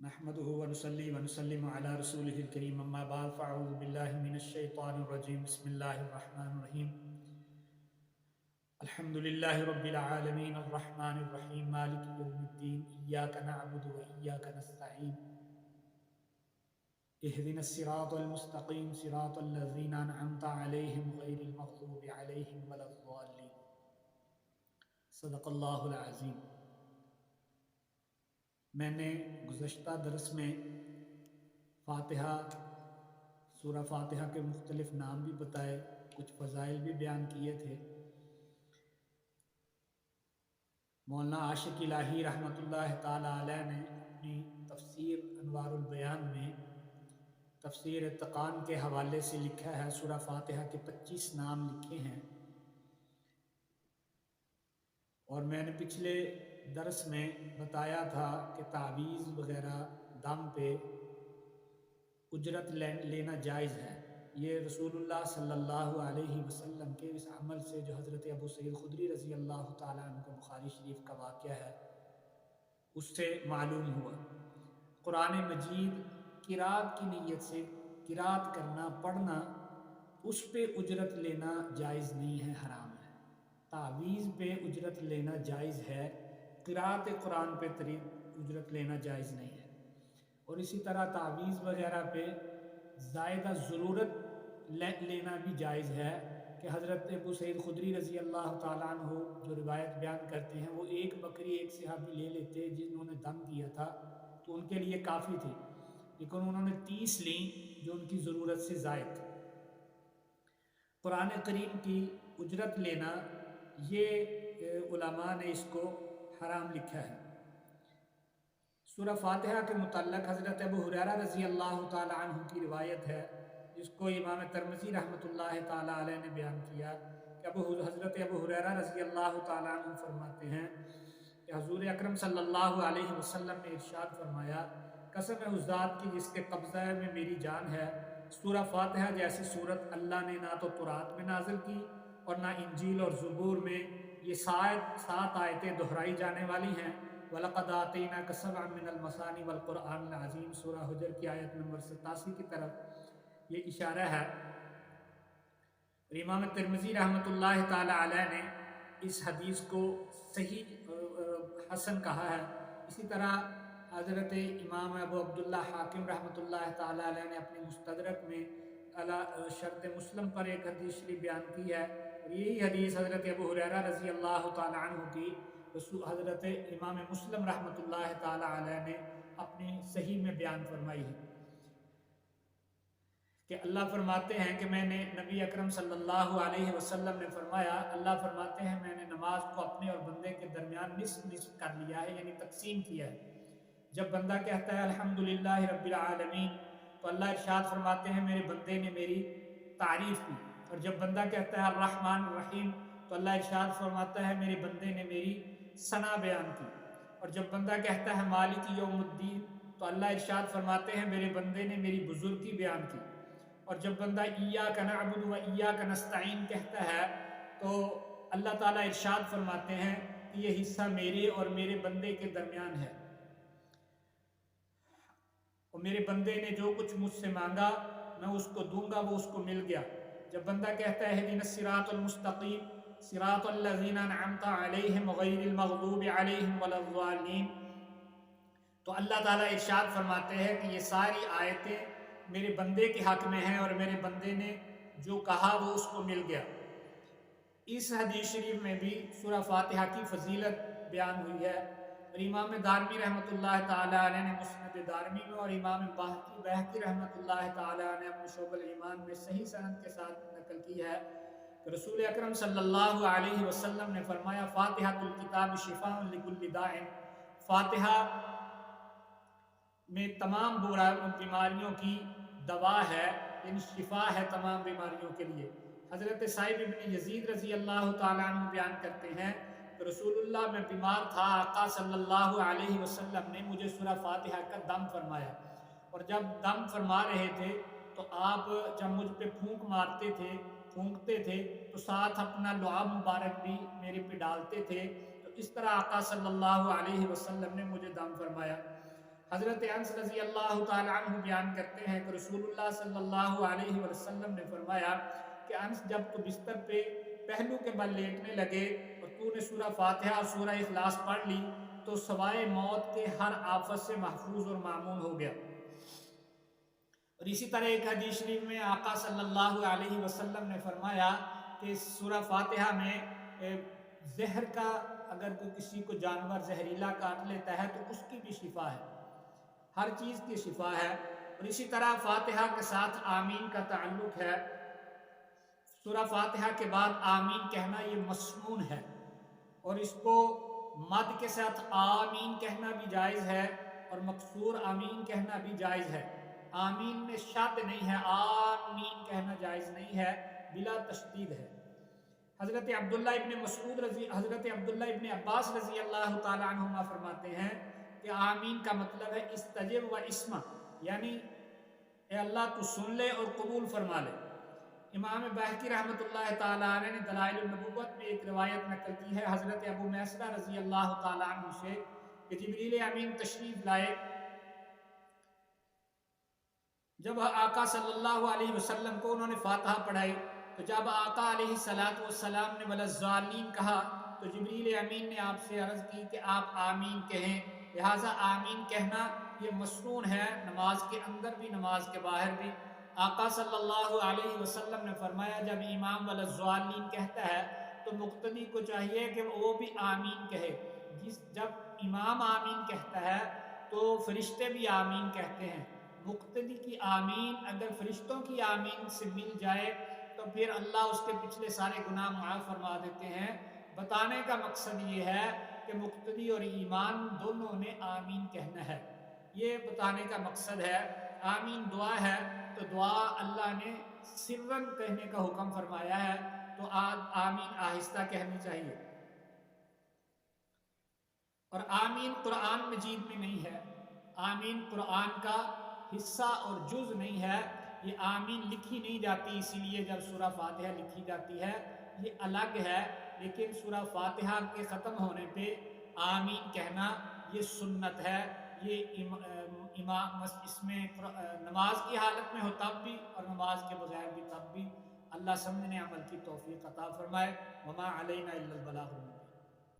نحمده ونصلي ونسلم على رسوله الكريم اما بعد فاعوذ بالله من الشيطان الرجيم بسم الله الرحمن الرحيم الحمد لله رب العالمين الرحمن الرحيم مالك يوم الدين إياك نعبد وإياك نستعين اهدنا الصراط المستقيم صراط الذين أنعمت عليهم غير المغضوب عليهم ولا الضالين صدق اللہ العظیم۔ میں نے گزشتہ درس میں فاتحہ سورہ فاتحہ کے مختلف نام بھی بتائے، کچھ فضائل بھی بیان کیے تھے۔ مولانا عاشق الہی رحمۃ اللہ تعالی علیہ نے اپنی تفسیر انوار البیان میں تفسیر اتقان کے حوالے سے لکھا ہے، سورہ فاتحہ کے 25 نام لکھے ہیں، اور میں نے پچھلے درس میں بتایا تھا کہ تعویذ وغیرہ دم پہ اجرت لینا جائز ہے۔ یہ رسول اللہ صلی اللہ علیہ وسلم کے اس عمل سے جو حضرت ابو سعید خدری رضی اللہ تعالیٰ عنہ کا بخاری شریف کا واقعہ ہے اس سے معلوم ہوا۔ قرآن مجید قرات کی نیت سے قرات کرنا، پڑھنا، اس پہ اجرت لینا جائز نہیں ہے، حرام ہے۔ تعویذ پہ اجرت لینا جائز ہے، قرات قرآن پہ اجرت لینا جائز نہیں ہے۔ اور اسی طرح تعویذ وغیرہ پہ زائدہ ضرورت لینا بھی جائز ہے کہ حضرت ابو سعید خدری رضی اللہ تعالیٰ عنہ جو روایت بیان کرتے ہیں، وہ ایک بکری ایک صحابی لے لیتے جنہوں نے دم کیا تھا تو ان کے لیے کافی تھی، لیکن انہوں نے 30 لیں جو ان کی ضرورت سے زائد تھی۔ قرآن کریم کی اجرت لینا یہ علماء نے اس کو حرام لکھا ہے۔ سورہ فاتحہ کے متعلق حضرت ابو ہریرہ رضی اللہ تعالیٰ عنہ کی روایت ہے، جس کو امام ترمذی رحمۃ اللہ تعالیٰ علیہ نے بیان کیا کہ حضرت ابو ہریرہ رضی اللہ تعالیٰ عنہ فرماتے ہیں کہ حضور اکرم صلی اللہ علیہ وسلم نے ارشاد فرمایا، قسم ہے اس ذات کی جس کے قبضہ میں میری جان ہے، سورہ فاتحہ جیسی سورت اللہ نے نہ تو تورات میں نازل کی اور نہ انجیل اور زبور میں۔ یہ 7 آیتیں دہرائی جانے والی ہیں۔ وَلَقَدْ آتَيْنَاكَ سَبْعًا مِّنَ الْمَثَانِي وَالْقُرْآنِ الْعَظِيمِ، سورہ حجر کی آیت نمبر 87 کی طرف یہ اشارہ ہے۔ اور امام ترمذی رحمۃ اللہ تعالی علیہ نے اس حدیث کو صحیح حسن کہا ہے۔ اسی طرح حضرت امام ابو عبداللہ حاکم رحمۃ اللہ تعالی علیہ نے اپنی مستدرک میں شرط مسلم پر ایک حدیث شریف بیان کی ہے، اور یہی حدیث حضرت ابو ہریرہ رضی اللہ تعالی عنہ کی حضرت امام مسلم رحمۃ اللہ تعالی علیہ نے اپنی صحیح میں بیان فرمائی ہے کہ اللہ فرماتے ہیں کہ میں نے نبی اکرم صلی اللہ علیہ وسلم نے فرمایا، اللہ فرماتے ہیں میں نے نماز کو اپنے اور بندے کے درمیان نصف نصف کر لیا ہے، یعنی تقسیم کیا ہے۔ جب بندہ کہتا ہے الحمدللہ رب العالمین تو اللہ ارشاد فرماتے ہیں میرے بندے نے میری تعریف کی، اور جب بندہ کہتا ہے الرحمن الرحیم تو اللہ ارشاد فرماتا ہے میرے بندے نے میری ثنا بیان کی، اور جب بندہ کہتا ہے مالک یوم الدین تو اللہ ارشاد فرماتے ہیں میرے بندے نے میری بزرگی بیان کی، اور جب بندہ ایاک نعبد و ایاک نستعین کہتا ہے تو اللہ تعالیٰ ارشاد فرماتے ہیں کہ یہ حصہ میرے اور میرے بندے کے درمیان ہے، اور میرے بندے نے جو کچھ مجھ سے مانگا میں اس کو دوں گا، وہ اس کو مل گیا۔ جب بندہ کہتا ہے اہدنا الصراط المستقیم صراط الذین انعمت علیہم غیر المغضوب علیہم ولا الضالین، تو اللہ تعالیٰ ارشاد فرماتے ہیں کہ یہ ساری آیتیں میرے بندے کے حق میں ہیں اور میرے بندے نے جو کہا وہ اس کو مل گیا۔ اس حدیث شریف میں بھی سورہ فاتحہ کی فضیلت بیان ہوئی ہے، اور امام دارمی رحمۃ اللہ تعالیٰ علیہ نے مسند دارمی میں اور امام بہقی رحمۃ اللہ تعالیٰ نے اپنے شعب الایمان میں صحیح سند کے ساتھ نقل کی ہے کہ رسول اکرم صلی اللہ علیہ وسلم نے فرمایا فاتحۃ الکتاب شفاء لکل داء، فاتحہ میں تمام بیماریوں کی دوا ہے، یعنی شفا ہے تمام بیماریوں کے لیے۔ حضرت صاحب ابن یزید رضی اللہ تعالیٰ عنہ بیان کرتے ہیں کہ رسول اللہ میں بیمار تھا، آقا صلی اللہ علیہ وسلم نے مجھے سورہ فاتحہ کا دم فرمایا، اور جب دم فرما رہے تھے تو آپ جب مجھ پہ پھونکتے تھے تو ساتھ اپنا لعاب مبارک بھی میرے پہ ڈالتے تھے، تو اس طرح آقا صلی اللہ علیہ وسلم نے مجھے دم فرمایا۔ حضرت انس رضی اللہ تعالی عنہ بیان کرتے ہیں کہ رسول اللہ صلی اللہ علیہ وسلم نے فرمایا کہ انس جب تو بستر پہ پہلو کے بل لیٹنے لگے اور تو نے سورہ فاتحہ اور سورہ اخلاص پڑھ لی تو سوائے موت کے ہر آفت سے محفوظ اور معمون ہو گیا۔ اور اسی طرح ایک حدیث شریف میں آقا صلی اللہ علیہ وسلم نے فرمایا کہ سورہ فاتحہ میں زہر کا اگر کوئی کسی کو جانور زہریلا کاٹ لیتا ہے تو اس کی بھی شفا ہے، ہر چیز کی شفا ہے۔ اور اسی طرح فاتحہ کے ساتھ آمین کا تعلق ہے۔ سورہ فاتحہ کے بعد آمین کہنا یہ مسنون ہے، اور اس کو مد کے ساتھ آمین کہنا بھی جائز ہے اور مقصور آمین کہنا بھی جائز ہے۔ آمین میں شد نہیں ہے، آمین کہنا جائز نہیں ہے، بلا تشدید ہے۔ حضرت عبداللہ ابن عباس رضی اللہ تعالی عنہما فرماتے ہیں کہ آمین کا مطلب ہے استجب و اسمع، یعنی اے اللہ تو سن لے اور قبول فرما لے۔ امام بہقی رحمۃ اللہ تعالیٰ عنہ نے دلائل النبوت میں ایک روایت نقل کی ہے حضرت ابو میسرہ رضی اللہ تعالیٰ عنہ سے کہ جبریل امین تشریف لائے، جب آقا صلی اللہ علیہ وسلم کو انہوں نے فاتحہ پڑھائی تو جب آقا علیہ السلام نے وَلَضَّالِّينَ کہا تو جبریل امین نے آپ سے عرض کی کہ آپ آمین کہیں، لہٰذا آمین کہنا یہ مسنون ہے، نماز کے اندر بھی نماز کے باہر بھی۔ آقا صلی اللہ علیہ وسلم نے فرمایا جب امام وَلَضَّالِّينَ کہتا ہے تو مقتدی کو چاہیے کہ وہ بھی آمین کہے۔ جب امام آمین کہتا ہے تو فرشتے بھی آمین کہتے ہیں۔ مقتدی کی آمین اگر فرشتوں کی آمین سے مل جائے تو پھر اللہ اس کے پچھلے سارے گناہ معاف فرما دیتے ہیں۔ بتانے کا مقصد یہ ہے کہ مقتدی اور ایمان دونوں نے آمین کہنا ہے، یہ بتانے کا مقصد ہے۔ آمین دعا ہے تو دعا اللہ نے سرن کہنے کا حکم فرمایا ہے تو آمین آہستہ کہنی چاہیے۔ اور آمین قرآن مجید میں نہیں ہے، آمین قرآن کا حصہ اور جز نہیں ہے، یہ آمین لکھی نہیں جاتی، اسی لیے جب سورہ فاتحہ لکھی جاتی ہے یہ الگ ہے، لیکن سورہ فاتحہ کے ختم ہونے پہ آمین کہنا یہ سنت ہے۔ یہ امام اس میں نماز کی حالت میں ہو تب بھی اور نماز کے بغیر بھی تب بھی۔ اللہ سمجھنے عمل کی توفیق عطا فرمائے۔ وما علینا الا البلاغ۔